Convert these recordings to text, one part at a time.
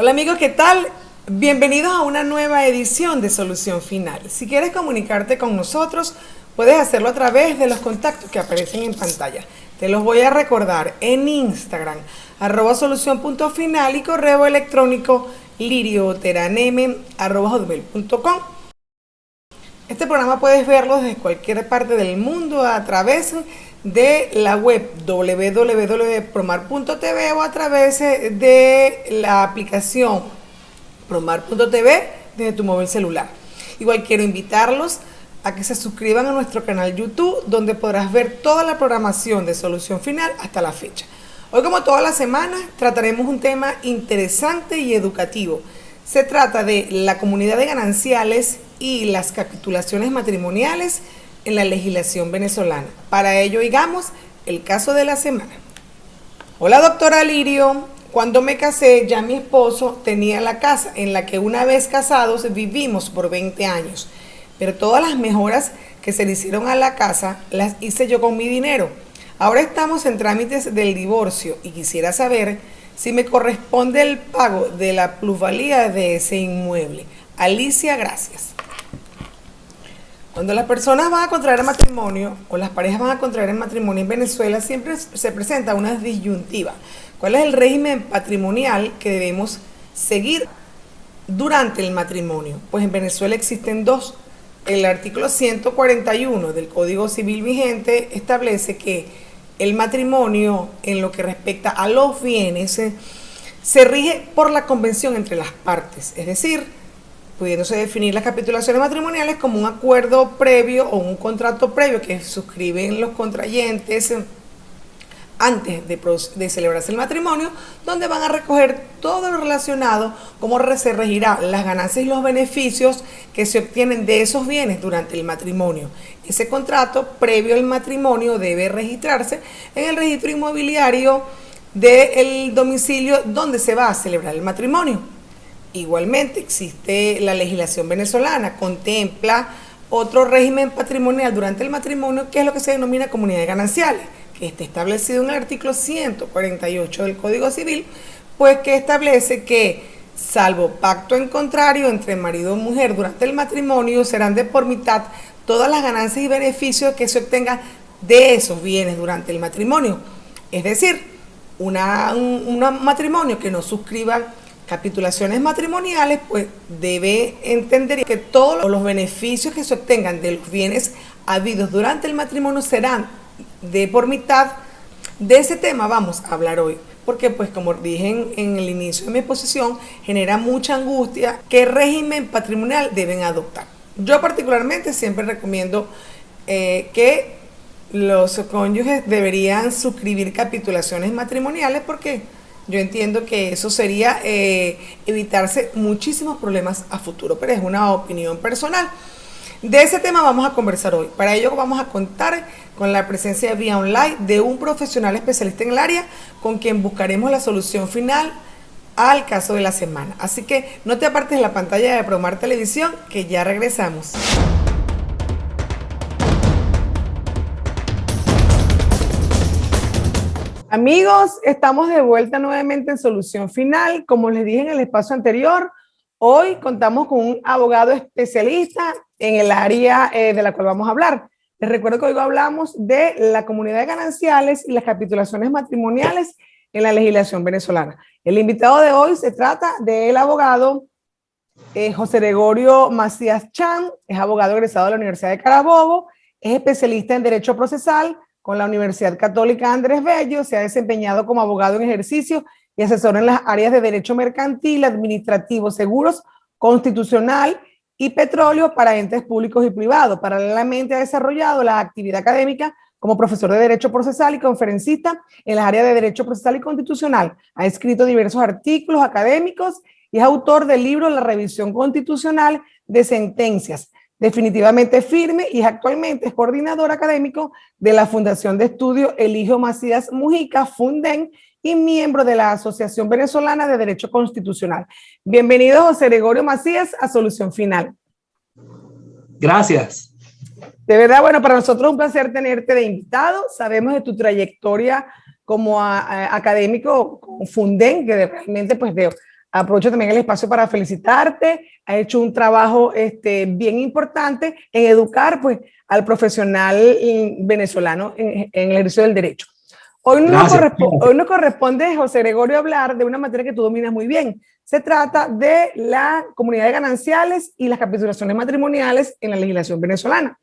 Hola amigos, ¿qué tal? Bienvenidos a una nueva edición de Solución Final. Si quieres comunicarte con nosotros, puedes hacerlo a través de los contactos que aparecen en pantalla. Te los voy a recordar en Instagram, @solución.final, y correo electrónico lirioteranem@hotmail.com. Este programa puedes verlo desde cualquier parte del mundo a través de la web www.promar.tv o a través de la aplicación promar.tv desde tu móvil celular. Igual quiero invitarlos a que se suscriban a nuestro canal YouTube, donde podrás ver toda la programación de Solución Final hasta la fecha. Hoy, como todas las semanas, trataremos un tema interesante y educativo. Se trata de la comunidad de gananciales y las capitulaciones matrimoniales en la legislación venezolana. Para ello, oigamos el caso de la semana. Hola, doctora Lirio. Cuando me casé, ya mi esposo tenía la casa en la que una vez casados vivimos por 20 años. Pero todas las mejoras que se le hicieron a la casa las hice yo con mi dinero. Ahora estamos en trámites del divorcio y quisiera saber si me corresponde el pago de la plusvalía de ese inmueble. Alicia, gracias. Cuando las personas van a contraer matrimonio o las parejas van a contraer matrimonio en Venezuela, siempre se presenta una disyuntiva. ¿Cuál es el régimen patrimonial que debemos seguir durante el matrimonio? Pues en Venezuela existen dos. El artículo 141 del Código Civil vigente establece que el matrimonio, en lo que respecta a los bienes, se rige por la convención entre las partes, es decir, pudiéndose definir las capitulaciones matrimoniales como un acuerdo previo o un contrato previo que suscriben los contrayentes antes de celebrarse el matrimonio, donde van a recoger todo lo relacionado, cómo se regirá las ganancias y los beneficios que se obtienen de esos bienes durante el matrimonio. Ese contrato previo al matrimonio debe registrarse en el registro inmobiliario del domicilio donde se va a celebrar el matrimonio. Igualmente existe la legislación venezolana, contempla otro régimen patrimonial durante el matrimonio, que es lo que se denomina comunidad de gananciales, que está establecido en el artículo 148 del Código Civil, pues que establece que, salvo pacto en contrario entre marido y mujer durante el matrimonio, serán de por mitad todas las ganancias y beneficios que se obtengan de esos bienes durante el matrimonio. Es decir, un matrimonio que no suscriba capitulaciones matrimoniales, pues debe entender que todos los beneficios que se obtengan de los bienes habidos durante el matrimonio serán de por mitad. De ese tema vamos a hablar hoy, porque pues como dije en el inicio de mi exposición, genera mucha angustia qué régimen patrimonial deben adoptar. Yo particularmente siempre recomiendo que los cónyuges deberían suscribir capitulaciones matrimoniales, porque yo entiendo que eso sería evitarse muchísimos problemas a futuro, pero es una opinión personal. De ese tema vamos a conversar hoy. Para ello vamos a contar con la presencia vía online de un profesional especialista en el área, con quien buscaremos la solución final al caso de la semana. Así que no te apartes de la pantalla de Promar Televisión, que ya regresamos. Amigos, estamos de vuelta nuevamente en Solución Final. Como les dije en el espacio anterior, hoy contamos con un abogado especialista en el área de la cual vamos a hablar. Les recuerdo que hoy hablamos de la comunidad de gananciales y las capitulaciones matrimoniales en la legislación venezolana. El invitado de hoy se trata del abogado José Gregorio Macías Chan. Es abogado egresado de la Universidad de Carabobo, es especialista en Derecho Procesal con la Universidad Católica Andrés Bello, se ha desempeñado como abogado en ejercicio y asesor en las áreas de Derecho Mercantil, Administrativo, Seguros, Constitucional y Petróleo para entes públicos y privados. Paralelamente ha desarrollado la actividad académica como profesor de Derecho Procesal y conferencista en las áreas de Derecho Procesal y Constitucional. Ha escrito diversos artículos académicos y es autor del libro La Revisión Constitucional de Sentencias, definitivamente firme, y actualmente es coordinador académico de la Fundación de Estudio Eligio Macías Mujica, FUNDEN, y miembro de la Asociación Venezolana de Derecho Constitucional. Bienvenido, José Gregorio Macías, a Solución Final. Gracias. De verdad, bueno, para nosotros es un placer tenerte de invitado. Sabemos de tu trayectoria como académico con FUNDEN, que realmente pues Aprovecho también el espacio para felicitarte. Has hecho un trabajo bien importante en educar pues, al profesional venezolano en el ejercicio del derecho. Gracias. Hoy nos corresponde, José Gregorio, hablar de una materia que tú dominas muy bien. Se trata de la comunidad de gananciales y las capitulaciones matrimoniales en la legislación venezolana.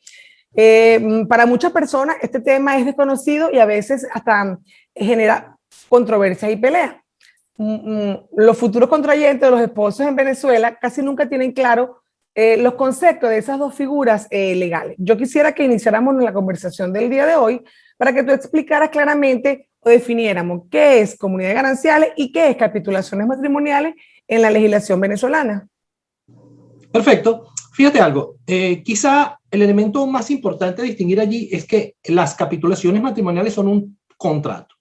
Para muchas personas este tema es desconocido y a veces hasta genera controversias y peleas. Los futuros contrayentes de los esposos en Venezuela casi nunca tienen claro los conceptos de esas dos figuras legales. Yo quisiera que iniciáramos la conversación del día de hoy para que tú explicaras claramente o definiéramos qué es comunidad de gananciales y qué es capitulaciones matrimoniales en la legislación venezolana. Perfecto. Fíjate algo, quizá el elemento más importante a distinguir allí es que las capitulaciones matrimoniales son un contrato.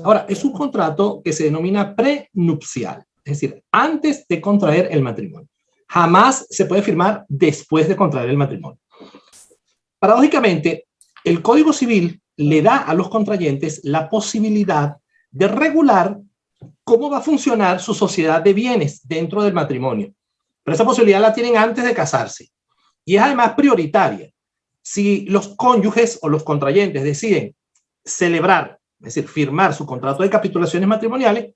Ahora, es un contrato que se denomina prenupcial, es decir, antes de contraer el matrimonio. Jamás se puede firmar después de contraer el matrimonio. Paradójicamente, el Código Civil le da a los contrayentes la posibilidad de regular cómo va a funcionar su sociedad de bienes dentro del matrimonio. Pero esa posibilidad la tienen antes de casarse. Y es además prioritaria. Si los cónyuges o los contrayentes deciden celebrar, es decir, firmar su contrato de capitulaciones matrimoniales,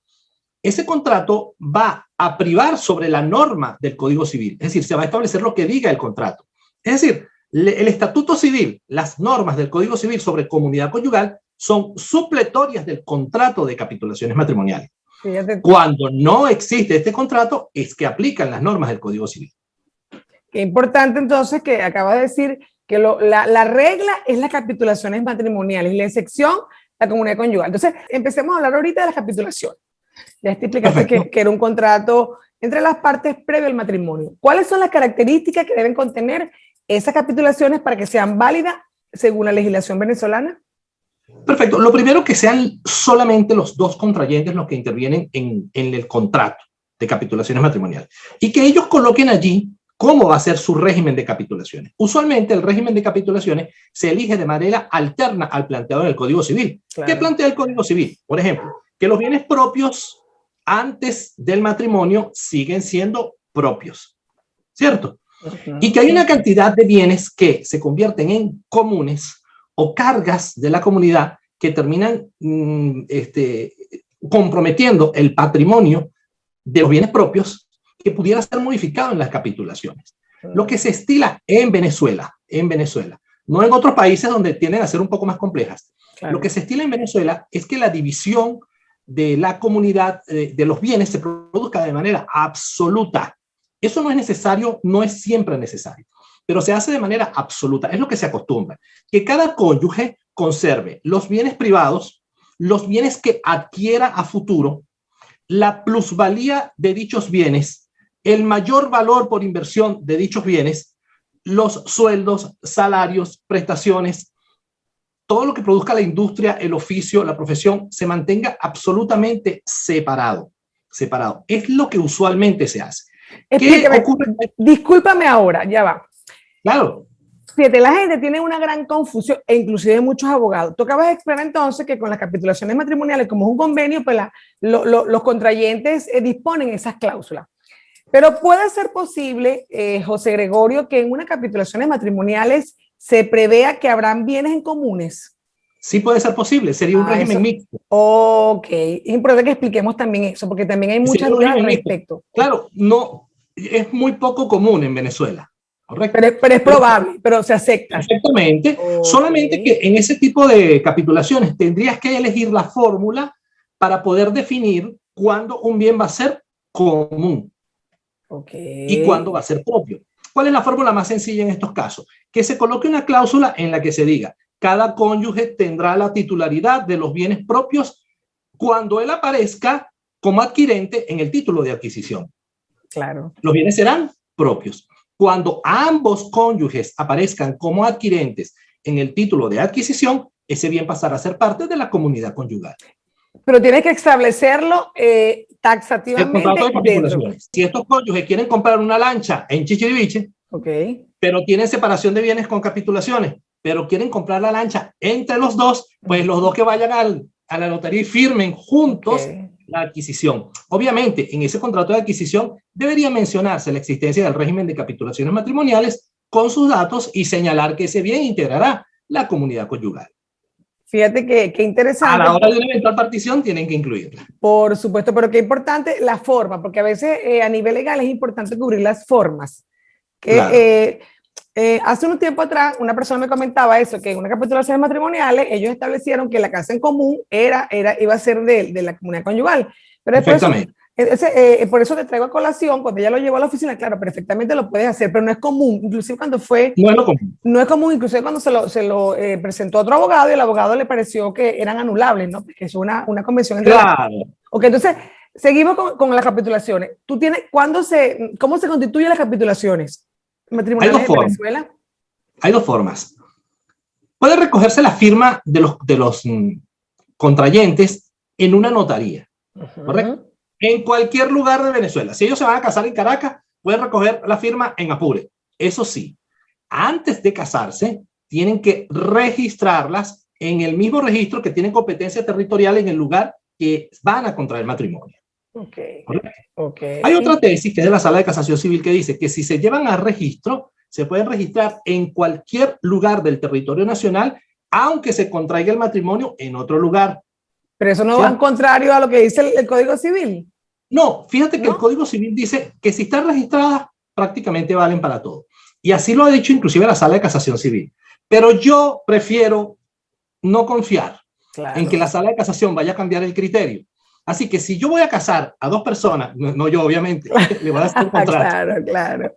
ese contrato va a privar sobre la norma del Código Civil. Es decir, se va a establecer lo que diga el contrato. Es decir, el Estatuto Civil, las normas del Código Civil sobre comunidad conyugal son supletorias del contrato de capitulaciones matrimoniales. Fíjate. Cuando no existe este contrato, es que aplican las normas del Código Civil. Qué importante entonces que acabas de decir que la regla es las capitulaciones matrimoniales y la excepción la comunidad conyugal. Entonces, empecemos a hablar ahorita de las capitulaciones. Ya te explicaste que era un contrato entre las partes previo al matrimonio. ¿Cuáles son las características que deben contener esas capitulaciones para que sean válidas según la legislación venezolana? Perfecto. Lo primero, que sean solamente los dos contrayentes los que intervienen en el contrato de capitulaciones matrimoniales y que ellos coloquen allí cómo va a ser su régimen de capitulaciones. Usualmente el régimen de capitulaciones se elige de manera alterna al planteado en el Código Civil. Claro. ¿Qué plantea el Código Civil? Por ejemplo, que los bienes propios antes del matrimonio siguen siendo propios, ¿cierto? Y que hay una cantidad de bienes que se convierten en comunes o cargas de la comunidad que terminan comprometiendo el patrimonio de los bienes propios que pudiera ser modificado en las capitulaciones. Lo que se estila en Venezuela, no en otros países donde tienden a ser un poco más complejas. Claro. Lo que se estila en Venezuela es que la división de la comunidad de los bienes se produzca de manera absoluta. Eso no es necesario, no es siempre necesario, pero se hace de manera absoluta. Es lo que se acostumbra. Que cada cónyuge conserve los bienes privados, los bienes que adquiera a futuro, la plusvalía de dichos bienes, el mayor valor por inversión de dichos bienes, los sueldos, salarios, prestaciones, todo lo que produzca la industria, el oficio, la profesión, se mantenga absolutamente separado. Es lo que usualmente se hace. Explícame, discúlpame ahora, ya va. Claro. Fíjate, la gente tiene una gran confusión, e inclusive muchos abogados. Tú acabas de explicar entonces que con las capitulaciones matrimoniales, como es un convenio, pues los contrayentes disponen esas cláusulas. Pero puede ser posible, José Gregorio, que en unas capitulaciones matrimoniales se prevea que habrán bienes en comunes. Sí puede ser posible, sería un régimen mixto. Ok, es importante que expliquemos también eso, porque también hay muchas dudas al respecto. Claro, no, es muy poco común en Venezuela, ¿correcto? Pero es probable, pero se acepta. Perfectamente, solamente que en ese tipo de capitulaciones tendrías que elegir la fórmula para poder definir cuándo un bien va a ser común y cuándo va a ser propio. ¿Cuál es la fórmula más sencilla en estos casos? Que se coloque una cláusula en la que se diga: cada cónyuge tendrá la titularidad de los bienes propios cuando él aparezca como adquirente en el título de adquisición. Claro. Los bienes serán propios. Cuando ambos cónyuges aparezcan como adquirentes en el título de adquisición, ese bien pasará a ser parte de la comunidad conyugal. Pero tienes que establecerlo taxativamente. Si estos cónyuges quieren comprar una lancha en Chichiriviche, pero tienen separación de bienes con capitulaciones, pero quieren comprar la lancha entre los dos, pues los dos que vayan a la notaría y firmen juntos la adquisición. Obviamente, en ese contrato de adquisición debería mencionarse la existencia del régimen de capitulaciones matrimoniales con sus datos y señalar que ese bien integrará la comunidad conyugal. Fíjate que interesante. A la hora de una eventual partición tienen que incluirla. Por supuesto, pero qué importante la forma, porque a veces a nivel legal es importante cubrir las formas. Que, claro. Hace un tiempo atrás una persona me comentaba eso, que en una capitulación matrimoniales ellos establecieron que la casa en común iba a ser de la comunidad conyugal. Pero después por eso te traigo a colación, cuando ella lo llevó a la oficina, claro, perfectamente lo puedes hacer, pero no es común, inclusive cuando fue... No es lo común. No es común, inclusive cuando se lo presentó a otro abogado y el abogado le pareció que eran anulables, ¿no? Porque es una convención entre... Claro. Ok, entonces, seguimos con las capitulaciones. ¿Tú tienes, cómo se constituyen las capitulaciones matrimoniales en Venezuela? Hay dos formas. Puede recogerse la firma de los contrayentes en una notaría, ¿correcto? En cualquier lugar de Venezuela. Si ellos se van a casar en Caracas, pueden recoger la firma en Apure. Eso sí, antes de casarse, tienen que registrarlas en el mismo registro que tienen competencia territorial en el lugar que van a contraer matrimonio. Okay. Hay otra tesis que es de la Sala de Casación Civil que dice que si se llevan a registro, se pueden registrar en cualquier lugar del territorio nacional, aunque se contraiga el matrimonio en otro lugar. Pero eso no va en contrario a lo que dice el Código Civil. No, fíjate que el Código Civil dice que si están registradas, prácticamente valen para todo. Y así lo ha dicho inclusive la Sala de Casación Civil. Pero yo prefiero no confiar en que la Sala de Casación vaya a cambiar el criterio. Así que si yo voy a casar a dos personas, no yo obviamente, le voy a hacer un contrato. Claro.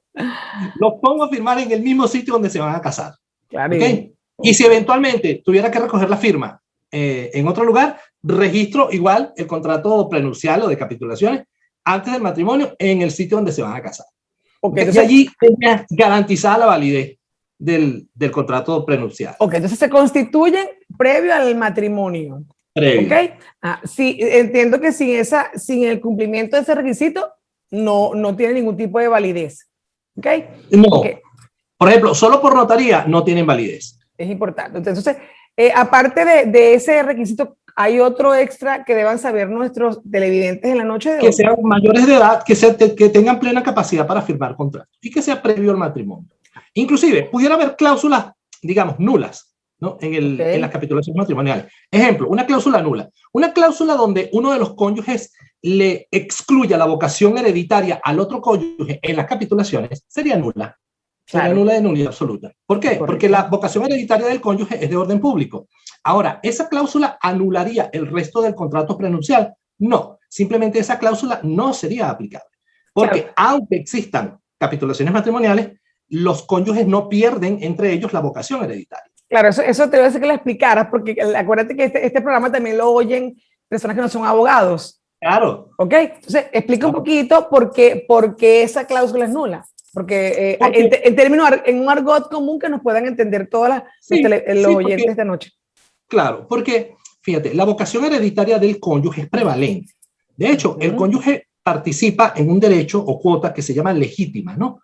Los pongo a firmar en el mismo sitio donde se van a casar. Claro. ¿Okay? Y si eventualmente tuviera que recoger la firma en otro lugar, registro igual el contrato prenupcial o de capitulaciones antes del matrimonio en el sitio donde se van a casar. Okay, entonces, y allí tenía garantizada la validez del contrato prenupcial. Ok, entonces se constituyen previo al matrimonio. Previo. Okay. Sí, entiendo que sin el cumplimiento de ese requisito no tiene ningún tipo de validez. Okay. No. Okay. Por ejemplo, solo por notaría no tienen validez. Es importante. Entonces, aparte de ese requisito, ¿hay otro extra que deban saber nuestros televidentes en la noche de hoy? Que sean mayores de edad, que tengan plena capacidad para firmar contratos y que sea previo al matrimonio. Inclusive, pudiera haber cláusulas, digamos, nulas, ¿no? En las capitulaciones matrimoniales. Ejemplo, una cláusula nula. Una cláusula donde uno de los cónyuges le excluya la vocación hereditaria al otro cónyuge en las capitulaciones sería nula. Sería nula de nulidad absoluta. ¿Por qué? Correcto. Porque la vocación hereditaria del cónyuge es de orden público. Ahora, ¿esa cláusula anularía el resto del contrato prenupcial? No, simplemente esa cláusula no sería aplicable. Porque aunque existan capitulaciones matrimoniales, los cónyuges no pierden entre ellos la vocación hereditaria. Claro, eso te voy a hacer que lo explicaras, porque acuérdate que este programa también lo oyen personas que no son abogados. Claro. ¿Ok? Entonces, explica un poquito por qué esa cláusula es nula. Porque en un argot común que nos puedan entender todos los oyentes esta noche. Claro, porque, fíjate, la vocación hereditaria del cónyuge es prevalente. De hecho, el cónyuge participa en un derecho o cuota que se llama legítima, ¿no?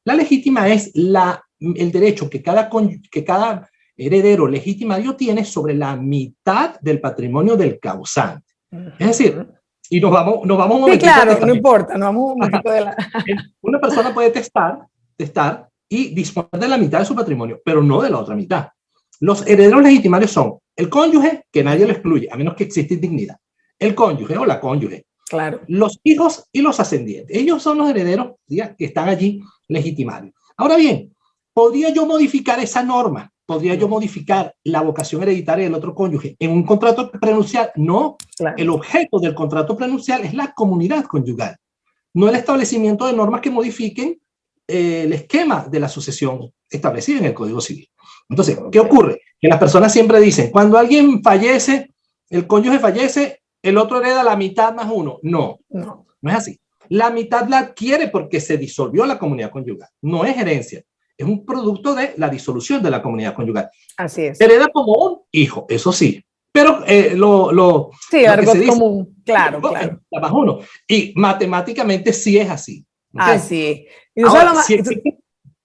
La legítima es el derecho que cada heredero legitimario tiene sobre la mitad del patrimonio del causante. Es decir, y nos vamos un momentito. Sí, claro, no importa, nos vamos un momentito de la... Una persona puede testar y disponer de la mitad de su patrimonio, pero no de la otra mitad. Los herederos legitimarios son el cónyuge, que nadie lo excluye, a menos que exista indignidad, el cónyuge o la cónyuge, claro, los hijos y los ascendientes. Ellos son los herederos que están allí legitimarios. Ahora bien, ¿podría yo modificar esa norma? ¿Podría yo modificar la vocación hereditaria del otro cónyuge en un contrato prenupcial? No. Claro. El objeto del contrato prenupcial es la comunidad conyugal, no el establecimiento de normas que modifiquen el esquema de la sucesión establecida en el Código Civil. Entonces, ¿qué ocurre? Que las personas siempre dicen, cuando alguien fallece, el cónyuge fallece, el otro hereda la mitad más uno. No es así. La mitad la adquiere porque se disolvió la comunidad conyugal. No es herencia. Es un producto de la disolución de la comunidad conyugal. Así es. Hereda como un hijo, eso sí. Pero sí, algo común, claro. La más uno. Y matemáticamente sí es así. ¿Okay? Así es. Y ahora,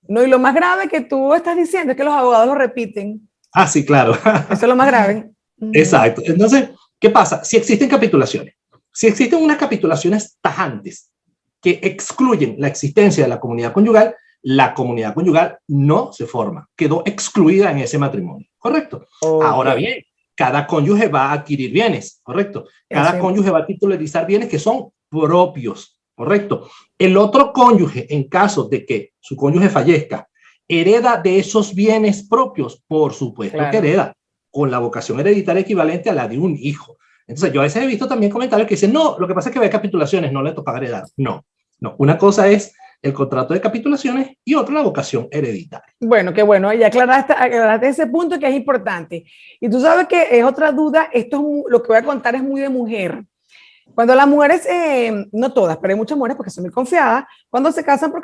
y lo más grave que tú estás diciendo es que los abogados lo repiten. Ah, sí, claro. Eso es lo más grave. Exacto. Entonces, ¿qué pasa? Si existen capitulaciones, Si existen unas capitulaciones tajantes que excluyen la existencia de la comunidad conyugal no se forma, quedó excluida en ese matrimonio, ¿correcto? Okay. Ahora bien, cada cónyuge va a adquirir bienes, ¿correcto? Cada cónyuge va a titularizar bienes que son propios, ¿correcto? El otro cónyuge, en caso de que su cónyuge fallezca, hereda de esos bienes propios, por supuesto que hereda, con la vocación hereditaria equivalente a la de un hijo. Entonces, yo a veces he visto también comentarios que dicen, no, lo que pasa es que ve capitulaciones, no le toca heredar. No, una cosa es el contrato de capitulaciones y otra la vocación hereditaria. Bueno, qué bueno, ya aclaraste ese punto que es importante. Y tú sabes que es otra duda, lo que voy a contar es muy de mujer. Cuando las mujeres, no todas, pero hay muchas mujeres porque son muy confiadas, cuando se casan por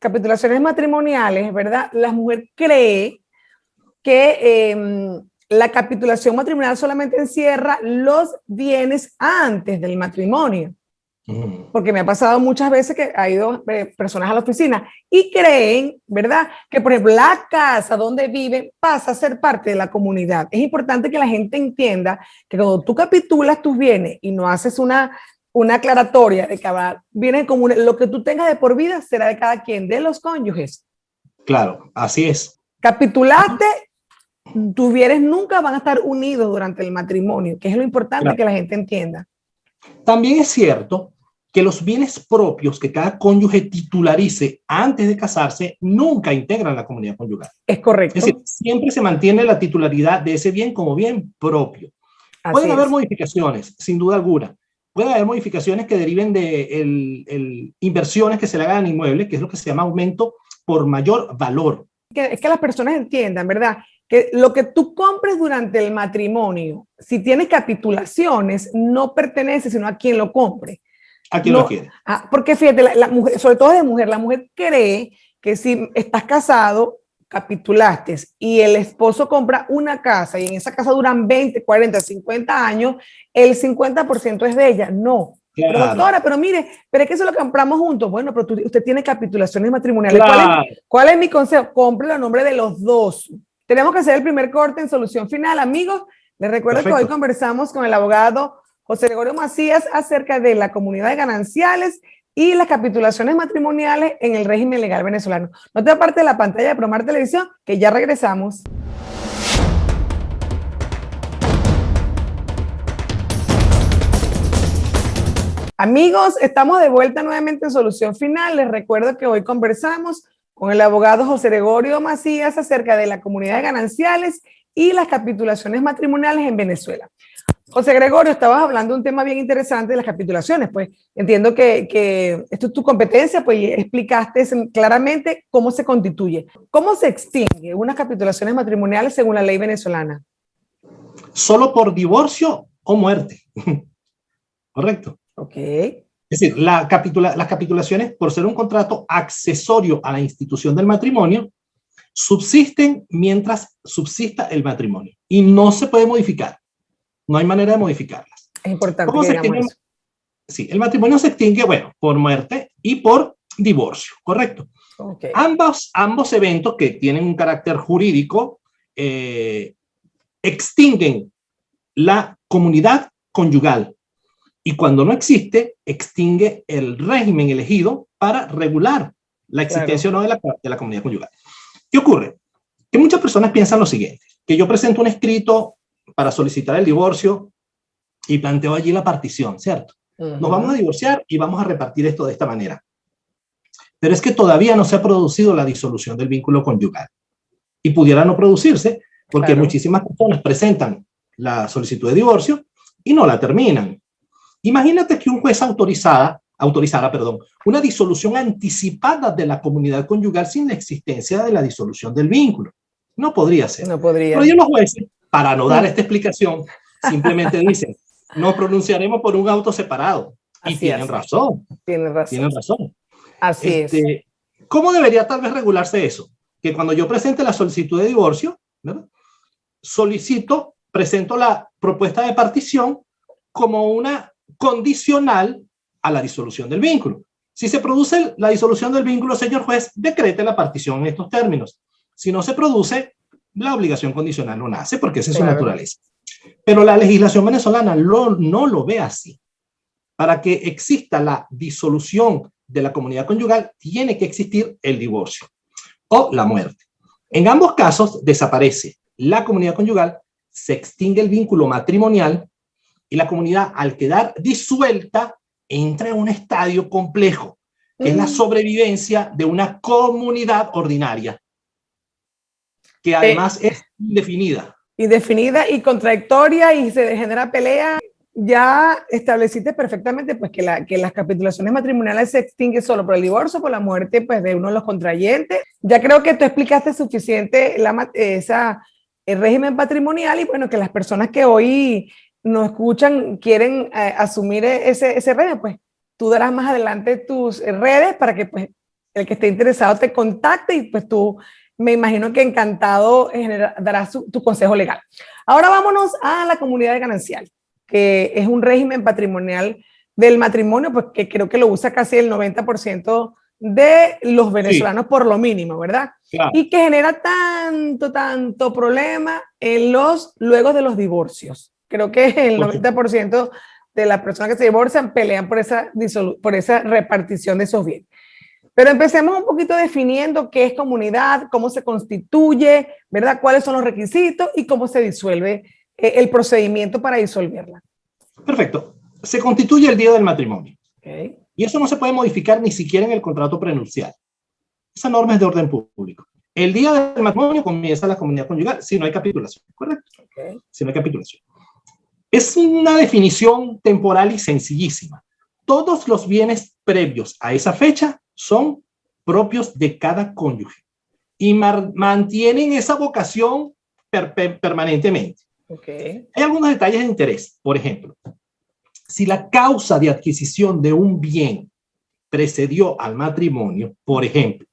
capitulaciones matrimoniales, ¿verdad? La mujer cree que la capitulación matrimonial solamente encierra los bienes antes del matrimonio. Porque me ha pasado muchas veces que ha ido personas a la oficina y creen, ¿verdad?, que por ejemplo la casa donde viven pasa a ser parte de la comunidad. Es importante que la gente entienda que cuando tú capitulas tus bienes y no haces una aclaratoria de que bienes comunes, lo que tú tengas de por vida será de cada quien, de los cónyuges. Claro, así es. Capitulaste, tus bienes nunca van a estar unidos durante el matrimonio, que es lo importante que la gente entienda. También es cierto que los bienes propios que cada cónyuge titularice antes de casarse nunca integran la comunidad conyugal. Es correcto. Es decir, siempre se mantiene la titularidad de ese bien como bien propio. Pueden haber modificaciones, sin duda alguna. Pueden haber modificaciones que deriven de inversiones que se le hagan en inmuebles, que es lo que se llama aumento por mayor valor. Es que las personas entiendan, ¿verdad?, que lo que tú compres durante el matrimonio, si tienes capitulaciones, no pertenece sino a quien lo compre. ¿A quién lo quiere? Porque fíjate, la mujer, sobre todo de mujer, la mujer cree que si estás casado, capitulaste y el esposo compra una casa y en esa casa duran 20, 40, 50 años, el 50% es de ella. No. Claro. Pero doctora, pero mire, pero es que eso lo compramos juntos. Bueno, pero usted tiene capitulaciones matrimoniales. Claro. ¿Cuál es mi consejo? Compre a nombre de los dos. Tenemos que hacer el primer corte en Solución Final. Amigos, les recuerdo que hoy conversamos con el abogado José Gregorio Macías acerca de la comunidad de gananciales y las capitulaciones matrimoniales en el régimen legal venezolano. No te apartes de la pantalla de Promar Televisión, que ya regresamos. Amigos, estamos de vuelta nuevamente en Solución Final. Les recuerdo que hoy conversamos con el abogado José Gregorio Macías acerca de la comunidad de gananciales y las capitulaciones matrimoniales en Venezuela. José Gregorio, estabas hablando de un tema bien interesante de las capitulaciones, pues entiendo que esto es tu competencia, pues explicaste claramente cómo se constituye. ¿Cómo se extingue unas capitulaciones matrimoniales según la ley venezolana? Solo por divorcio o muerte. Correcto. Ok. Es decir, las capitulaciones, por ser un contrato accesorio a la institución del matrimonio, subsisten mientras subsista el matrimonio y no se puede modificar. No hay manera de modificarlas. Es importante que digamos eso. Sí, el matrimonio se extingue, bueno, por muerte y por divorcio, ¿correcto? Okay. Ambos eventos que tienen un carácter jurídico extinguen la comunidad conyugal y cuando no existe, extingue el régimen elegido para regular la existencia o no de la comunidad conyugal. ¿Qué ocurre? Que muchas personas piensan lo siguiente, que yo presento un escrito para solicitar el divorcio y planteo allí la partición, ¿cierto? Nos vamos a divorciar y vamos a repartir esto de esta manera. Pero es que todavía no se ha producido la disolución del vínculo conyugal. Y pudiera no producirse porque muchísimas personas presentan la solicitud de divorcio y no la terminan. Imagínate que un juez autorizara una disolución anticipada de la comunidad conyugal sin la existencia de la disolución del vínculo. No podría ser. No podría. Pero los jueces, para no dar esta explicación, simplemente dicen, nos pronunciaremos por un auto separado. Y tienen razón. Tienen razón. Así es. ¿Cómo debería tal vez regularse eso? Que cuando yo presente la solicitud de divorcio, ¿verdad?, presento la propuesta de partición como una condicional a la disolución del vínculo. Si se produce la disolución del vínculo, señor juez, decrete la partición en estos términos. Si no se produce, la obligación condicional no nace porque esa es su naturaleza. Pero la legislación venezolana no lo ve así. para que exista la disolución de la comunidad conyugal, tiene que existir el divorcio o la muerte. En ambos casos desaparece la comunidad conyugal, se extingue el vínculo matrimonial y la comunidad, al quedar disuelta, entra en un estadio complejo, que es la sobrevivencia de una comunidad ordinaria, que además es indefinida. Indefinida y contradictoria y se genera pelea. Ya estableciste perfectamente pues, que las capitulaciones matrimoniales se extinguen solo por el divorcio, por la muerte pues, de uno de los contrayentes. Ya creo que tú explicaste suficiente el régimen patrimonial y bueno, que las personas que hoy nos escuchan quieren asumir ese régimen, pues tú darás más adelante tus redes para que pues, el que esté interesado te contacte y pues tú me imagino que encantado darás tu consejo legal. Ahora vámonos a la comunidad ganancial, que es un régimen patrimonial del matrimonio, pues que creo que lo usa casi el 90% de los venezolanos, sí, por lo mínimo, ¿verdad? Claro. Y que genera tanto problema luego de los divorcios. Creo que el 90% de las personas que se divorcian pelean por esa repartición de esos bienes. Pero empecemos un poquito definiendo qué es comunidad, cómo se constituye, ¿verdad? Cuáles son los requisitos y cómo se disuelve el procedimiento para disolverla. Perfecto. Se constituye el día del matrimonio. Okay. Y eso no se puede modificar ni siquiera en el contrato prenupcial. Esa norma es de orden público. El día del matrimonio comienza la comunidad conyugal si no hay capitulación, ¿correcto? Okay. Si no hay capitulación. Es una definición temporal y sencillísima. Todos los bienes previos a esa fecha son propios de cada cónyuge y mantienen esa vocación permanentemente. Okay. Hay algunos detalles de interés. Por ejemplo, si la causa de adquisición de un bien precedió al matrimonio, por ejemplo,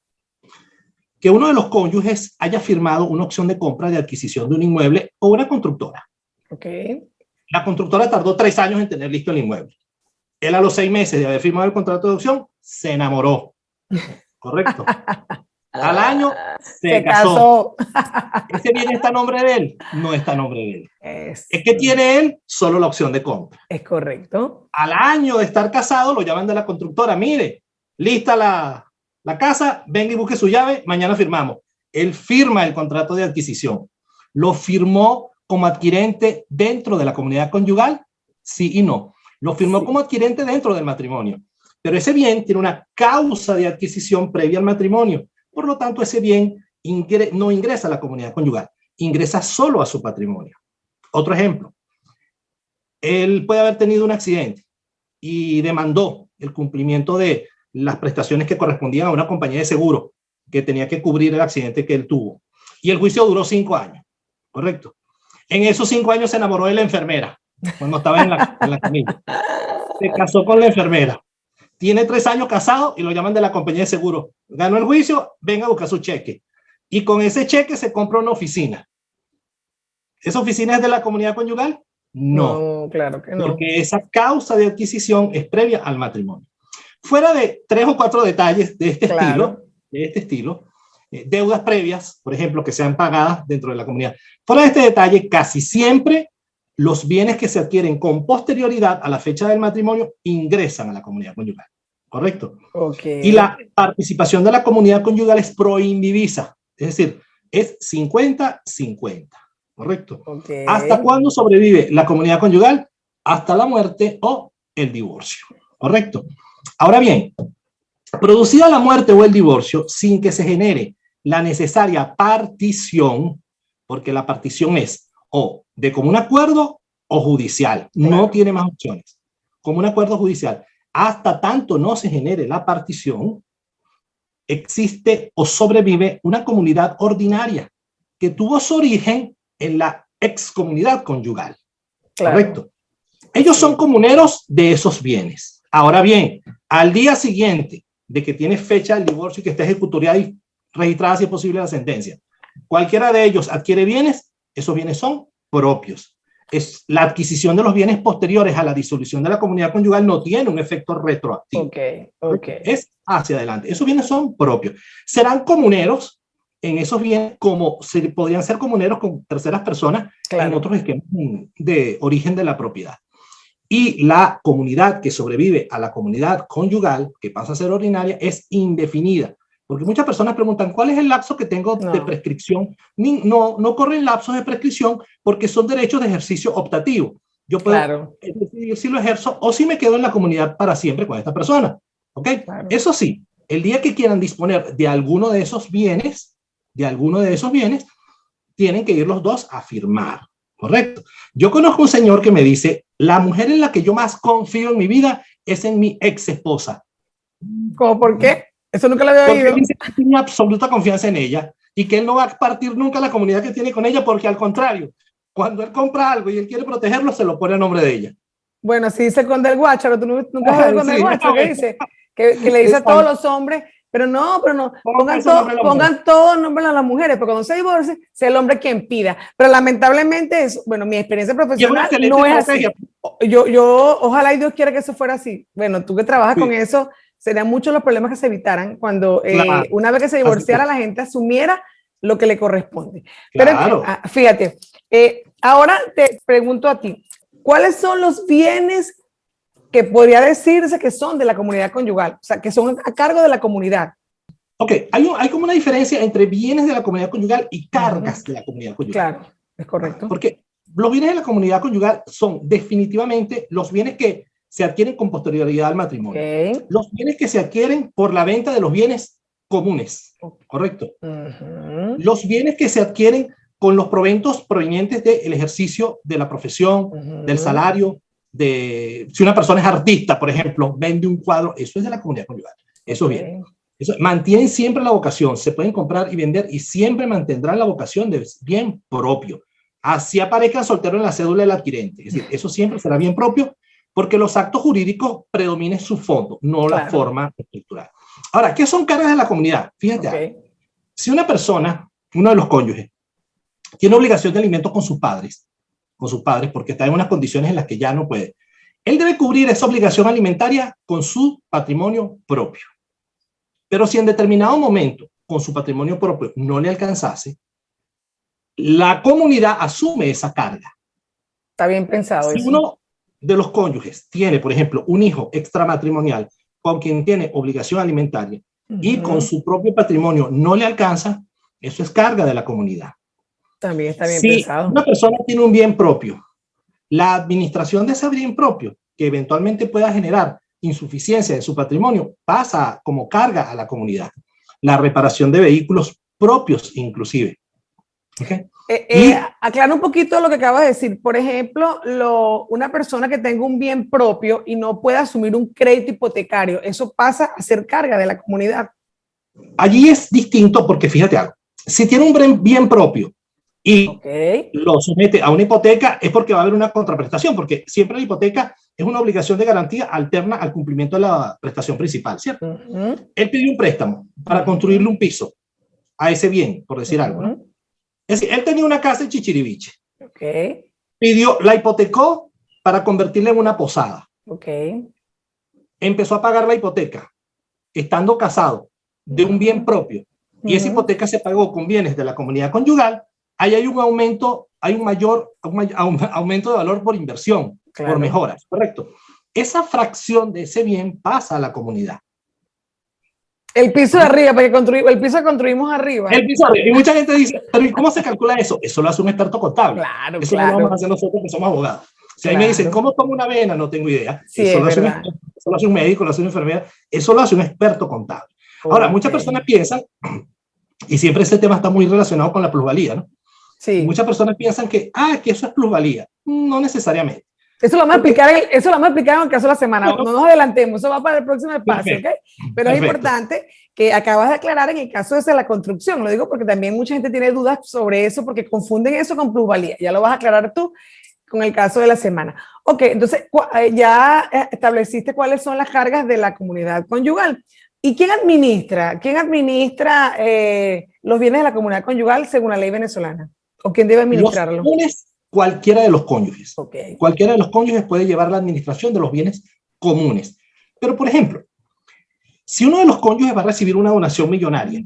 que uno de los cónyuges haya firmado una opción de compra de adquisición de un inmueble o una constructora. Okay. La constructora tardó 3 años en tener listo el inmueble. Él a los 6 meses de haber firmado el contrato de opción se enamoró. ¿Correcto? Al año se casó. ¿Ese bien está a nombre de él? No está a nombre de él. Es que tiene él solo la opción de compra. Es correcto. Al año de estar casado lo llaman de la constructora. Mire, lista la casa, venga y busque su llave, mañana firmamos. Él firma el contrato de adquisición. Lo firmó como adquirente dentro de la comunidad conyugal, sí y no. Lo firmó como adquirente dentro del matrimonio. Pero ese bien tiene una causa de adquisición previa al matrimonio. Por lo tanto, ese bien no ingresa a la comunidad conyugal, ingresa solo a su patrimonio. Otro ejemplo, él puede haber tenido un accidente y demandó el cumplimiento de las prestaciones que correspondían a una compañía de seguro que tenía que cubrir el accidente que él tuvo. Y el juicio duró 5 años, ¿correcto? En esos 5 años se enamoró de la enfermera cuando estaba en la camilla. Se casó con la enfermera. Tiene 3 años casado y lo llaman de la compañía de seguro. Ganó el juicio, venga a buscar su cheque. Y con ese cheque se compra una oficina. ¿Esa oficina es de la comunidad conyugal? No, claro que no. Porque esa causa de adquisición es previa al matrimonio. Fuera de 3 o 4 detalles de este estilo, deudas previas, por ejemplo, que sean pagadas dentro de la comunidad. Fuera de este detalle, casi siempre los bienes que se adquieren con posterioridad a la fecha del matrimonio ingresan a la comunidad conyugal, ¿correcto? Okay. Y la participación de la comunidad conyugal es proindivisa, es decir, es 50-50, ¿correcto? Okay. ¿Hasta cuándo sobrevive la comunidad conyugal? Hasta la muerte o el divorcio, ¿correcto? Ahora bien, producida la muerte o el divorcio sin que se genere la necesaria partición, porque la partición es o de común acuerdo o judicial. Claro. No tiene más opciones. Común acuerdo judicial. Hasta tanto no se genere la partición, existe o sobrevive una comunidad ordinaria que tuvo su origen en la excomunidad conyugal. Claro. ¿Correcto? Ellos son comuneros de esos bienes. Ahora bien, al día siguiente de que tiene fecha el divorcio y que esté ejecutoriada y registrada, si es posible, la sentencia, cualquiera de ellos adquiere bienes, esos bienes son propios. Es la adquisición de los bienes posteriores a la disolución de la comunidad conyugal no tiene un efecto retroactivo. Okay. Es hacia adelante. Esos bienes son propios. Serán comuneros en esos bienes como podrían ser comuneros con terceras personas, claro, en otros esquemas de origen de la propiedad. Y la comunidad que sobrevive a la comunidad conyugal, que pasa a ser ordinaria, es indefinida. Porque muchas personas preguntan, ¿cuál es el lapso que tengo de prescripción? No corren lapsos de prescripción porque son derechos de ejercicio optativo. Yo puedo decidir si lo ejerzo o si me quedo en la comunidad para siempre con esta persona. ¿Ok? Claro. Eso sí, el día que quieran disponer de alguno de esos bienes, tienen que ir los dos a firmar. ¿Correcto? Yo conozco un señor que me dice, la mujer en la que yo más confío en mi vida es en mi ex esposa. ¿Cómo por qué? Eso nunca lo había oído. Porque dice que tiene absoluta confianza en ella y que él no va a partir nunca la comunidad que tiene con ella, porque al contrario, cuando él compra algo y él quiere protegerlo, se lo pone a nombre de ella. Bueno, sí dice con del guacharo, tú nunca has oído con del guacharo, ¿qué dice? Que le dice a todos los hombres, pero no, pongan todo el nombre a las mujeres, porque cuando se divorcie, sea el hombre quien pida. Pero lamentablemente, bueno, mi experiencia profesional no es así. Yo, ojalá y Dios quiera que eso fuera así. Bueno, tú que trabajas con eso, serían muchos los problemas que se evitaran cuando una vez que se divorciara la gente asumiera lo que le corresponde. Pero fíjate, ahora te pregunto a ti, ¿cuáles son los bienes que podría decirse que son de la comunidad conyugal? O sea, que son a cargo de la comunidad. Ok, hay como una diferencia entre bienes de la comunidad conyugal y cargas de la comunidad conyugal. Claro, es correcto. Porque los bienes de la comunidad conyugal son definitivamente los bienes que se adquieren con posterioridad al matrimonio. Los bienes que se adquieren por la venta de los bienes comunes. ¿Correcto? Los bienes que se adquieren con los proventos provenientes del ejercicio de la profesión, del salario, si una persona es artista, por ejemplo, vende un cuadro, eso es de la comunidad conyugal. Eso es bien. Eso, mantienen siempre la vocación, se pueden comprar y vender y siempre mantendrán la vocación de bien propio. Así aparezcan solteros en la cédula del adquirente. Es decir, eso siempre será bien propio porque los actos jurídicos predominen su fondo, no la forma estructural. Ahora, ¿qué son cargas de la comunidad? Fíjate, si una persona, uno de los cónyuges, tiene obligación de alimentos con sus padres, porque está en unas condiciones en las que ya no puede, él debe cubrir esa obligación alimentaria con su patrimonio propio. Pero si en determinado momento con su patrimonio propio no le alcanzase, la comunidad asume esa carga. Está bien pensado. Si uno de los cónyuges tiene, por ejemplo, un hijo extramatrimonial con quien tiene obligación alimentaria y con su propio patrimonio no le alcanza, eso es carga de la comunidad. También está bien pensado. Si una persona tiene un bien propio, la administración de ese bien propio, que eventualmente pueda generar insuficiencia de su patrimonio, pasa como carga a la comunidad. La reparación de vehículos propios, inclusive. ¿Okay? Aclara un poquito lo que acabas de decir. Por ejemplo, una persona que tenga un bien propio y no pueda asumir un crédito hipotecario, eso pasa a ser carga de la comunidad. Allí es distinto porque fíjate algo. Si tiene un bien propio y lo somete a una hipoteca, es porque va a haber una contraprestación, porque siempre la hipoteca es una obligación de garantía alterna al cumplimiento de la prestación principal, ¿cierto? Él pidió un préstamo para construirle un piso a ese bien, por decir algo, ¿no? Es decir, él tenía una casa en Chichiriviche. La hipotecó para convertirla en una posada. Empezó a pagar la hipoteca, estando casado, de un bien propio, y esa hipoteca se pagó con bienes de la comunidad conyugal. Ahí hay un aumento, hay un mayor aumento de valor por inversión, por mejoras, ¿correcto? Esa fracción de ese bien pasa a la comunidad. El piso de arriba, porque el piso que construimos arriba. El piso de arriba. Y mucha gente dice, pero ¿y cómo se calcula eso? Eso lo hace un experto contable. Eso no lo vamos a hacer nosotros que somos abogados. Si ahí me dicen, ¿cómo tomo una vena? No tengo idea. Sí, eso lo hace un médico, lo hace una enfermera. Eso lo hace un experto contable. Ahora, muchas personas piensan, y siempre ese tema está muy relacionado con la plusvalía, ¿no? Sí. Muchas personas piensan que eso es plusvalía. No necesariamente. Eso lo vamos a explicar en el caso de la semana. No nos adelantemos, eso va para el próximo espacio, ¿ok? Pero es importante que acabas de aclarar en el caso de la construcción. Lo digo porque también mucha gente tiene dudas sobre eso porque confunden eso con plusvalía. Ya lo vas a aclarar tú con el caso de la semana. Ok, entonces ya estableciste cuáles son las cargas de la comunidad conyugal. ¿Y quién administra los bienes de la comunidad conyugal según la ley venezolana? ¿O quién debe administrarlo? Cualquiera de los cónyuges. Cualquiera de los cónyuges puede llevar la administración de los bienes comunes. Pero, por ejemplo, si uno de los cónyuges va a recibir una donación millonaria,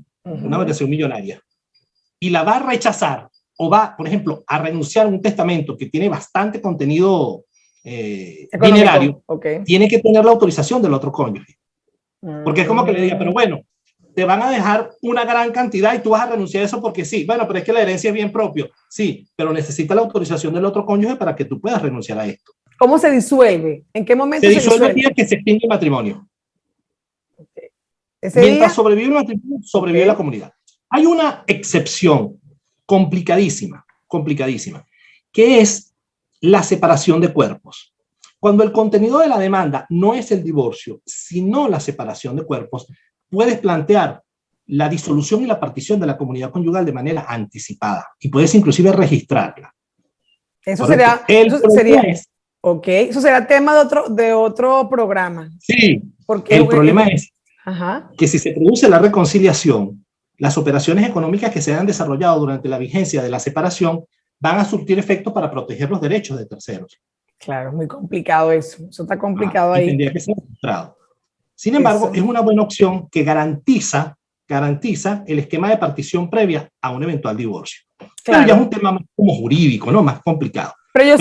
y la va a rechazar, o va, por ejemplo, a renunciar a un testamento que tiene bastante contenido dinerario, okay, tiene que tener la autorización del otro cónyuge. Porque es como que le diga, pero bueno, te van a dejar una gran cantidad y tú vas a renunciar a eso porque sí. Bueno, pero es que la herencia es bien propio. Sí, pero necesita la autorización del otro cónyuge para que tú puedas renunciar a esto. ¿Cómo se disuelve? ¿En qué momento se disuelve el día que se extingue el matrimonio. Okay. ¿Ese Mientras día? sobrevive el matrimonio, sobrevive Okay. la comunidad. Hay una excepción complicadísima, que es la separación de cuerpos. Cuando el contenido de la demanda no es el divorcio, sino la separación de cuerpos, puedes plantear la disolución y la partición de la comunidad conyugal de manera anticipada y puedes inclusive registrarla. Eso sería, okay, eso será tema de otro programa. Sí, porque el problema es ajá, que si se produce la reconciliación, las operaciones económicas que se han desarrollado durante la vigencia de la separación van a surtir efectos para proteger los derechos de terceros. Claro, es muy complicado eso. Eso está complicado ahí. Y tendría que ser registrado. Sin embargo, es una buena opción que garantiza el esquema de partición previa a un eventual divorcio. Claro. Pero ya es un tema más como jurídico, ¿no? Más complicado. Pero yo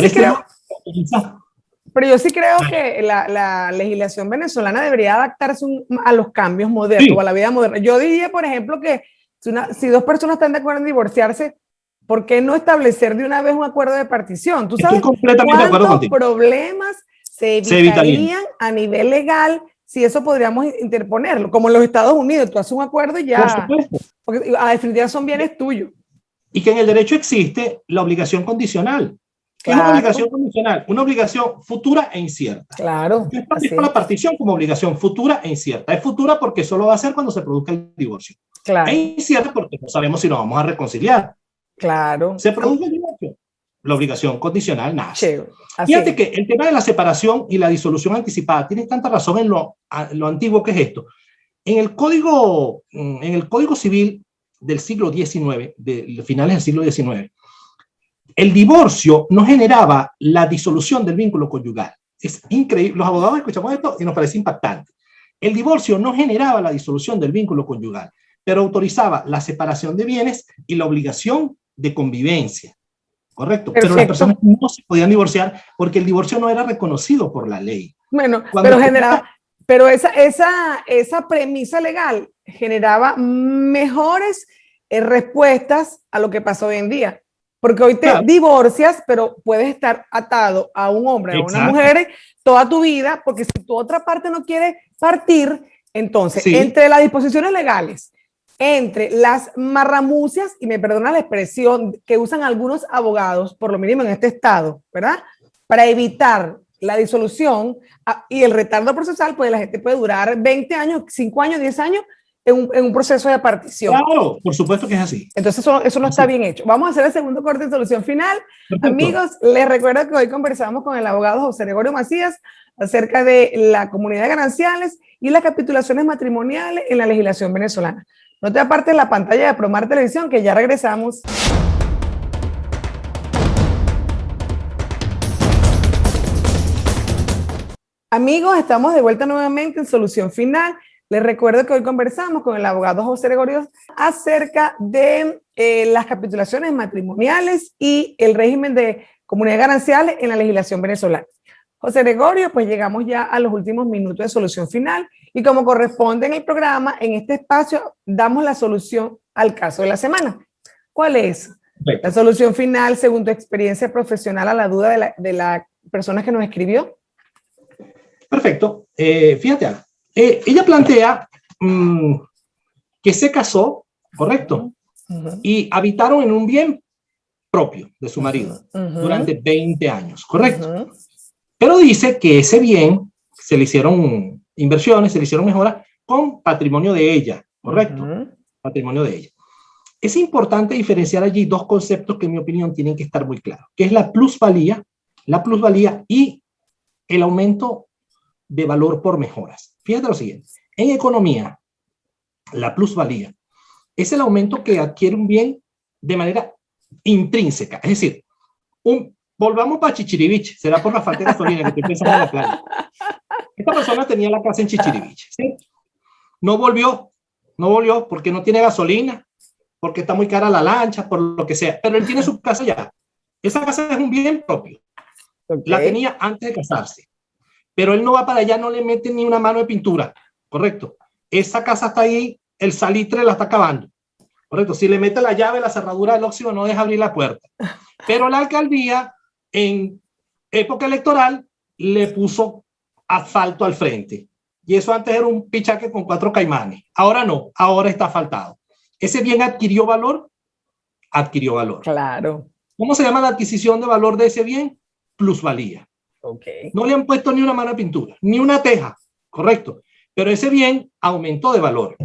sí creo que la legislación venezolana debería adaptarse a los cambios modernos, sí, o a la vida moderna. Yo diría, por ejemplo, que si dos personas están de acuerdo en divorciarse, ¿por qué no establecer de una vez un acuerdo de partición? ¿Tú sabes cuántos problemas se evitarían a nivel legal si eso podríamos interponerlo? Como en los Estados Unidos, tú haces un acuerdo y ya. Por supuesto. Porque a definitiva son bienes tuyos. Y que en el derecho existe la obligación condicional. Claro. Es una obligación condicional, una obligación futura e incierta. Claro. Yo establezco la partición como obligación futura e incierta. Es futura porque solo va a ser cuando se produzca el divorcio. Claro. E incierta porque no sabemos si nos vamos a reconciliar. Claro. Se produce el divorcio. La obligación condicional nace. Fíjate que el tema de la separación y la disolución anticipada tiene tanta razón en lo antiguo que es esto. En el Código Civil del siglo XIX, de finales del siglo XIX, el divorcio no generaba la disolución del vínculo conyugal. Es increíble. Los abogados escuchamos esto y nos parece impactante. El divorcio no generaba la disolución del vínculo conyugal, pero autorizaba la separación de bienes y la obligación de convivencia. ¿Correcto? Perfecto. Pero las personas no se podían divorciar porque el divorcio no era reconocido por la ley. Bueno, pero esa premisa legal generaba mejores respuestas a lo que pasa hoy en día. Porque hoy te divorcias, pero puedes estar atado a un hombre, a una mujer toda tu vida, porque si tu otra parte no quiere partir, entonces, entre las disposiciones legales, entre las marramucias, y me perdona la expresión que usan algunos abogados, por lo mínimo en este estado, ¿verdad? Para evitar la disolución y el retardo procesal, pues la gente puede durar 20 años, 5 años, 10 años en un proceso de partición. Claro, por supuesto que es así. Entonces eso no está bien hecho. Vamos a hacer el segundo corte de solución final. Perfecto. Amigos, les recuerdo que hoy conversamos con el abogado José Gregorio Macías acerca de la comunidad de gananciales y las capitulaciones matrimoniales en la legislación venezolana. No te apartes la pantalla de Promar Televisión, que ya regresamos. Amigos, estamos de vuelta nuevamente en Solución Final. Les recuerdo que hoy conversamos con el abogado José Gregorio acerca de las capitulaciones matrimoniales y el régimen de comunidades gananciales en la legislación venezolana. José Gregorio, pues llegamos ya a los últimos minutos de Solución Final y como corresponde en el programa, en este espacio damos la solución al caso de la semana. ¿Cuál es la solución final según tu experiencia profesional a la duda de la persona que nos escribió? Perfecto. Fíjate algo. Ella plantea que se casó, ¿correcto? Y habitaron en un bien propio de su marido durante 20 años, ¿correcto? Pero dice que ese bien se le hicieron inversiones, se le hicieron mejoras con patrimonio de ella, ¿correcto? Patrimonio de ella. Es importante diferenciar allí dos conceptos que en mi opinión tienen que estar muy claros, que es la plusvalía y el aumento de valor por mejoras. Fíjate lo siguiente, en economía, la plusvalía es el aumento que adquiere un bien de manera intrínseca, es decir, volvamos para Chichiriviche, será por la falta de gasolina que estoy pensando en la playa. Esta persona tenía la casa en Chichiriviche, ¿sí? No volvió porque no tiene gasolina, porque está muy cara la lancha, por lo que sea, pero él tiene su casa ya. Esa casa es un bien propio. La tenía antes de casarse. Pero él no va para allá, no le mete ni una mano de pintura, ¿correcto? Esa casa está ahí, el salitre la está acabando, ¿correcto? Si le mete la llave, la cerradura del óxido no deja abrir la puerta. Pero la alcaldía, en época electoral, le puso asfalto al frente. Y eso antes era un pichaque con 4 caimanes. Ahora no, ahora está asfaltado. Ese bien adquirió valor, adquirió valor. Claro. ¿Cómo se llama la adquisición de valor de ese bien? Plusvalía. No le han puesto ni una mano de pintura, ni una teja, correcto. Pero ese bien aumentó de valor.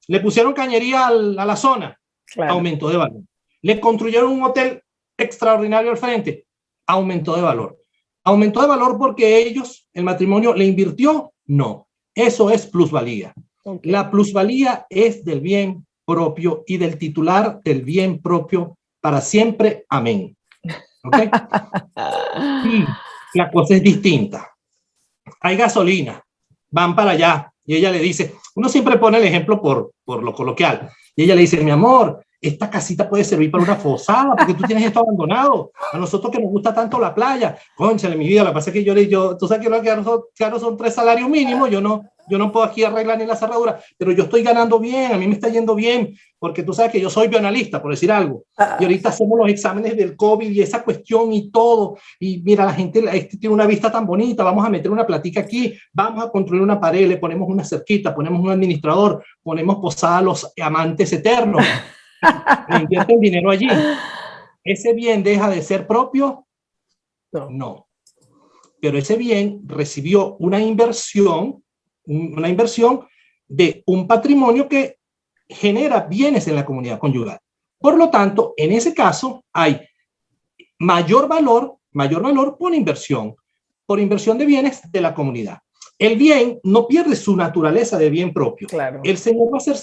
Le pusieron cañería a la zona, claro. Aumentó de valor. Le construyeron un hotel extraordinario al frente, aumentó de valor. ¿Aumentó de valor porque ellos, el matrimonio, le invirtió? No. Eso es plusvalía. La plusvalía es del bien propio y del titular del bien propio para siempre. Amén. ¿Okay? Y la cosa es distinta. Hay gasolina, van para allá y ella le dice, uno siempre pone el ejemplo por lo coloquial, y ella le dice, mi amor, esta casita puede servir para una posada porque tú tienes esto abandonado. A nosotros que nos gusta tanto la playa, cónchale, mi vida, lo que pasa es que tú sabes que lo que claro son 3 salarios mínimos, yo no puedo aquí arreglar ni la cerradura, pero yo estoy ganando bien, a mí me está yendo bien, porque tú sabes que yo soy bioanalista, por decir algo, y ahorita hacemos los exámenes del COVID y esa cuestión y todo, y mira, la gente tiene una vista tan bonita, vamos a meter una platica aquí, vamos a construir una pared, le ponemos una cerquita, ponemos un administrador, ponemos posada a los amantes eternos, le invierten dinero allí. ¿Ese bien deja de ser propio? No. Pero ese bien recibió una inversión de un patrimonio que genera bienes en la comunidad conyugal. Por lo tanto, en ese caso hay mayor valor por inversión de bienes de la comunidad. El bien no pierde su naturaleza de bien propio. Claro. El Señor va a ser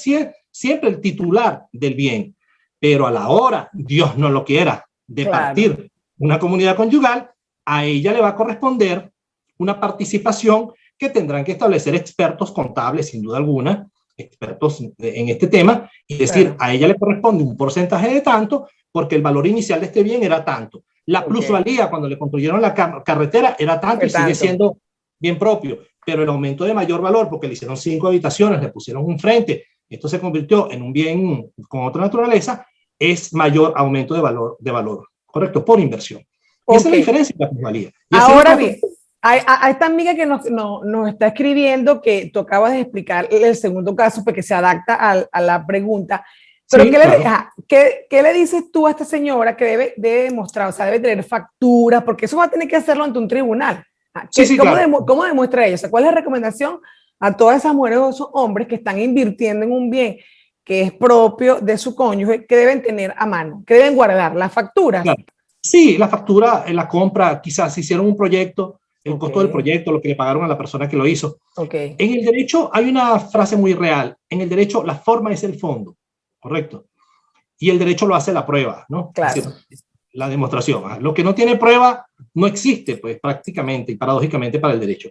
siempre el titular del bien, pero a la hora, Dios no lo quiera, de partir una comunidad conyugal, a ella le va a corresponder una participación que tendrán que establecer expertos contables, sin duda alguna, expertos en este tema, y decir, a ella le corresponde un porcentaje de tanto, porque el valor inicial de este bien era tanto. La plusvalía, cuando le construyeron la carretera, era tanto y sigue siendo bien propio, pero el aumento de mayor valor, porque le hicieron 5 habitaciones, le pusieron un frente, esto se convirtió en un bien con otra naturaleza, es mayor aumento de valor, correcto, por inversión. Y esa es la diferencia de la plusvalía. Ahora bien, a esta amiga que nos está escribiendo, que tú acabas de explicar el segundo caso, porque se adapta a la pregunta, pero sí, ¿qué le dices tú a esta señora que debe demostrar, o sea, debe tener facturas, porque eso va a tener que hacerlo ante un tribunal? ¿Cómo demuestra ella? O sea, ¿cuál es la recomendación a todas esas mujeres o esos hombres que están invirtiendo en un bien que es propio de su cónyuge, que deben tener a mano, que deben guardar las facturas? Claro. Sí, la factura en la compra, quizás hicieron un proyecto, el costo del proyecto, lo que le pagaron a la persona que lo hizo. En el derecho hay una frase muy real. En el derecho la forma es el fondo, ¿correcto? Y el derecho lo hace la prueba, ¿no? Claro. Es decir, la demostración. Lo que no tiene prueba no existe, pues prácticamente y paradójicamente para el derecho.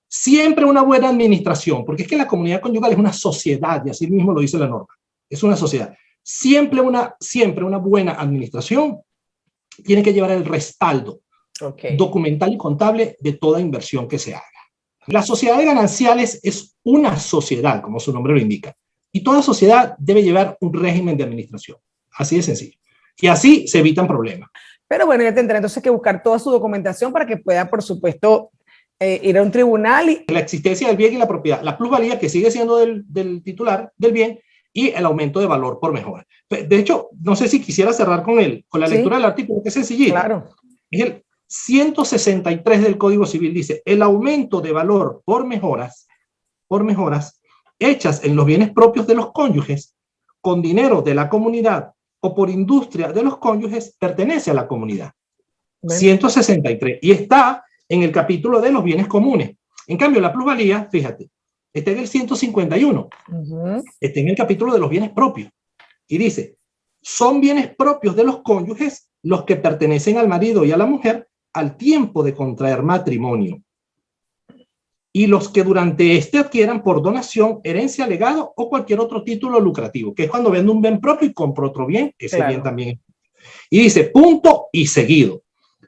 Siempre una buena administración, porque es que la comunidad conyugal es una sociedad, y así mismo lo dice la norma. Es una sociedad. Siempre una buena administración tiene que llevar el respaldo documental y contable de toda inversión que se haga. La sociedad de gananciales es una sociedad, como su nombre lo indica, y toda sociedad debe llevar un régimen de administración. Así de sencillo. Y así se evitan problemas. Pero bueno, ya tendrá entonces que buscar toda su documentación para que pueda, por supuesto, ir a un tribunal. La existencia del bien y la propiedad, la plusvalía que sigue siendo del titular del bien y el aumento de valor por mejora. De hecho, no sé si quisiera cerrar con la lectura del artículo, que es sencillito. Claro. Es el 163 del Código Civil, dice, el aumento de valor por mejoras hechas en los bienes propios de los cónyuges con dinero de la comunidad o por industria de los cónyuges pertenece a la comunidad. 163. Y está en el capítulo de los bienes comunes. En cambio, la plusvalía, fíjate, está en el 151. Está en el capítulo de los bienes propios. Y dice, son bienes propios de los cónyuges los que pertenecen al marido y a la mujer al tiempo de contraer matrimonio. Y los que durante este adquieran por donación, herencia, legado o cualquier otro título lucrativo, que es cuando vendo un bien propio y compro otro bien, ese bien también. Y dice, punto y seguido.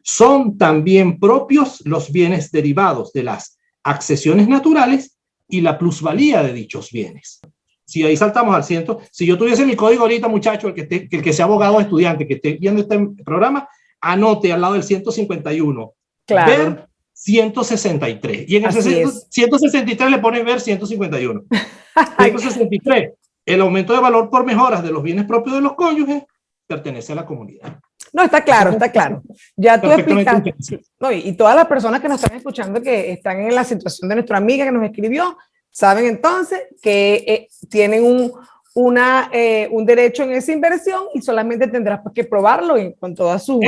son también propios los bienes derivados de las accesiones naturales y la plusvalía de dichos bienes. Si ahí saltamos al ciento, si yo tuviese mi código ahorita, muchacho, el que sea abogado o estudiante, que esté viendo este programa, anote al lado del 151, Claro. ver 163. Y en el 163 le pones ver 151. 163, el aumento de valor por mejoras de los bienes propios de los cónyuges pertenece a la comunidad. No, está claro, está claro. Ya tú explicaste. No, y todas las personas que nos están escuchando que están en la situación de nuestra amiga que nos escribió, saben entonces que tienen un derecho en esa inversión y solamente tendrás que probarlo con toda su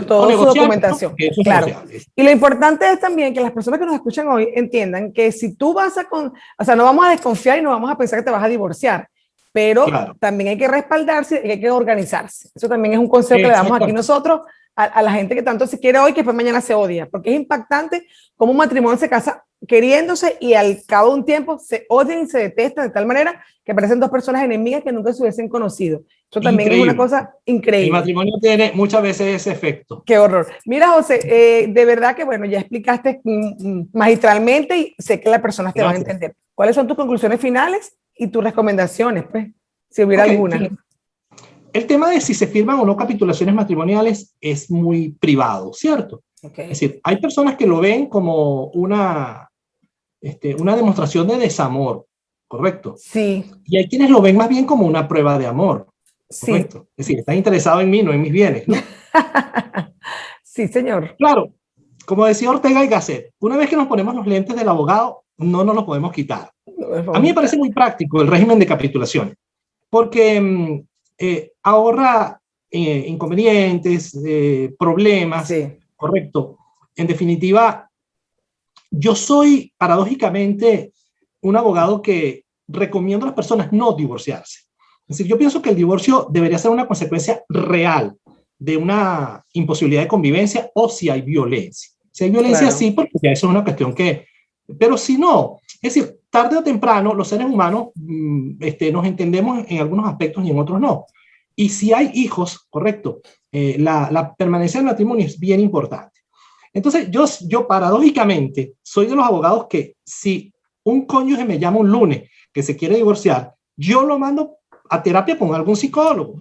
documentación. ¿No? Claro. Y lo importante es también que las personas que nos escuchan hoy entiendan que si tú vas o sea, no vamos a desconfiar y no vamos a pensar que te vas a divorciar, pero también hay que respaldarse y hay que organizarse. Eso también es un consejo que le damos aquí nosotros a la gente que tanto se quiere hoy que después mañana se odia, porque es impactante cómo un matrimonio se casa queriéndose y al cabo de un tiempo se odian y se detestan de tal manera que parecen dos personas enemigas que nunca se hubiesen conocido. Eso también es una cosa increíble. El matrimonio tiene muchas veces ese efecto. Qué horror. Mira, José, de verdad que bueno, ya explicaste magistralmente y sé que las personas te van a entender. ¿Cuáles son tus conclusiones finales y tus recomendaciones, pues, si hubiera alguna? El tema de si se firman o no capitulaciones matrimoniales es muy privado, ¿cierto? Es decir, hay personas que lo ven como una demostración de desamor, ¿correcto? Sí. Y hay quienes lo ven más bien como una prueba de amor, ¿correcto? Sí. Es decir, estás interesado en mí, no en mis bienes, ¿no? Sí, señor. Claro, como decía Ortega y Gasset, una vez que nos ponemos los lentes del abogado, no nos los podemos quitar. A mí me parece muy práctico el régimen de capitulaciones, porque ahorra inconvenientes, problemas, correcto. En definitiva, yo soy paradójicamente un abogado que recomiendo a las personas no divorciarse. Es decir, yo pienso que el divorcio debería ser una consecuencia real de una imposibilidad de convivencia o si hay violencia. Si hay violencia, sí, porque ya eso es una cuestión que... Pero si no, es decir, tarde o temprano los seres humanos nos entendemos en algunos aspectos y en otros no. Y si hay hijos, correcto, la permanencia del matrimonio es bien importante. Entonces, yo paradójicamente soy de los abogados que si un cónyuge me llama un lunes que se quiere divorciar, yo lo mando a terapia con algún psicólogo.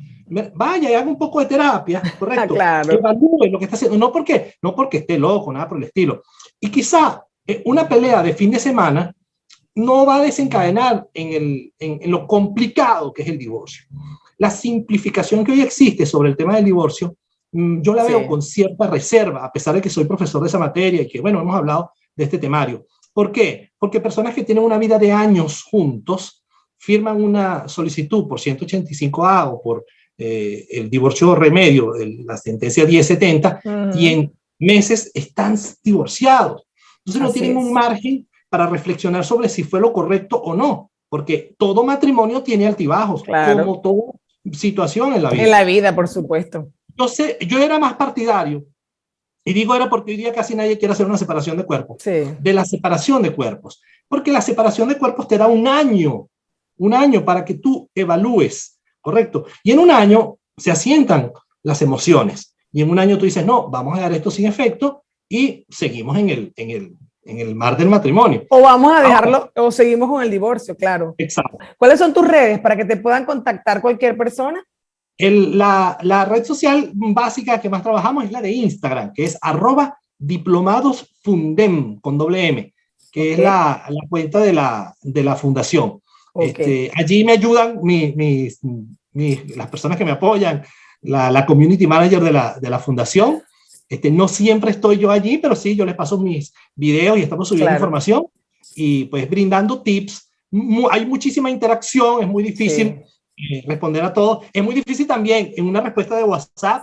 Vaya y haga un poco de terapia, correcto. Claro. Evalúe lo que está haciendo, no porque esté loco, nada por el estilo. Y quizá una pelea de fin de semana no va a desencadenar en lo complicado que es el divorcio. La simplificación que hoy existe sobre el tema del divorcio, yo la veo con cierta reserva, a pesar de que soy profesor de esa materia y que, bueno, hemos hablado de este temario. ¿Por qué? Porque personas que tienen una vida de años juntos firman una solicitud por 185A o por el divorcio remedio, la sentencia 1070, y en meses están divorciados. Entonces no tienen un margen para reflexionar sobre si fue lo correcto o no, porque todo matrimonio tiene altibajos, como toda situación en la vida. En la vida, por supuesto. Yo era más partidario, y digo era porque hoy día casi nadie quiere hacer una separación de cuerpos, de la separación de cuerpos, porque la separación de cuerpos te da un año para que tú evalúes, ¿correcto? Y en un año se asientan las emociones, y en un año tú dices, no, vamos a dar esto sin efecto, y seguimos en el mar del matrimonio. O vamos a dejarlo, o seguimos con el divorcio, claro. Exacto. ¿Cuáles son tus redes para que te puedan contactar cualquier persona? La red social básica que más trabajamos es la de Instagram, que es @diplomadosfundem, con doble M, que es la cuenta de la fundación. Allí me ayudan las personas que me apoyan, la community manager de la fundación. No siempre estoy yo allí, pero sí, yo les paso mis videos y estamos subiendo información y pues brindando tips. Hay muchísima interacción, es muy difícil responder a todo. Es muy difícil también en una respuesta de WhatsApp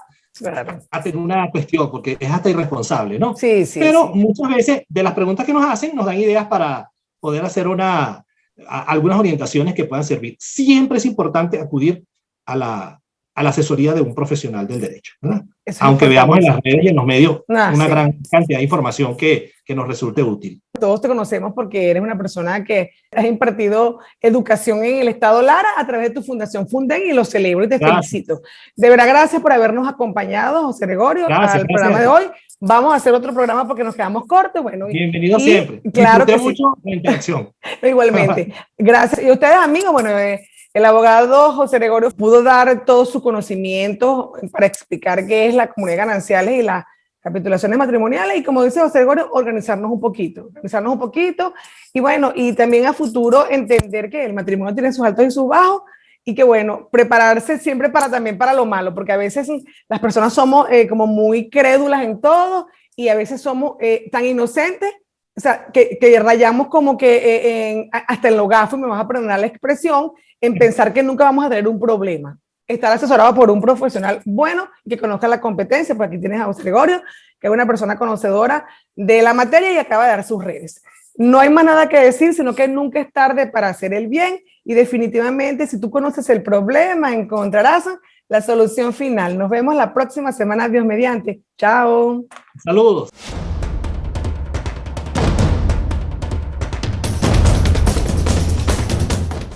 hacer una cuestión, porque es hasta irresponsable, ¿no? Pero muchas veces de las preguntas que nos hacen nos dan ideas para poder hacer algunas orientaciones que puedan servir. Siempre es importante acudir a la asesoría de un profesional del derecho, ¿verdad? Aunque veamos en las redes y en los medios una gran cantidad de información que nos resulte útil. Todos te conocemos porque eres una persona que has impartido educación en el Estado Lara a través de tu fundación Funden y lo celebro y te felicito. De verdad, gracias por habernos acompañado, José Gregorio, al programa de hoy. Vamos a hacer otro programa porque nos quedamos cortos. Bueno, bienvenido siempre. Claro que mucho la interacción. Igualmente. Gracias. Y ustedes, amigos, bueno, el abogado José Gregorio pudo dar todo su conocimiento para explicar qué es la comunidad de gananciales y las capitulaciones matrimoniales, y como dice José Gregorio, organizarnos un poquito y bueno, y también a futuro entender que el matrimonio tiene sus altos y sus bajos, y que bueno, prepararse siempre también para lo malo, porque a veces las personas somos como muy crédulas en todo, y a veces somos tan inocentes, o sea, que rayamos como que hasta en lo gafo, y me vas a perdonar la expresión, en pensar que nunca vamos a tener un problema. Estar asesorado por un profesional bueno que conozca la competencia, porque aquí tienes a José Gregorio, que es una persona conocedora de la materia y acaba de dar sus redes. No hay más nada que decir, sino que nunca es tarde para hacer el bien, y definitivamente si tú conoces el problema encontrarás la solución final. Nos vemos la próxima semana, Dios mediante. Chao. Saludos.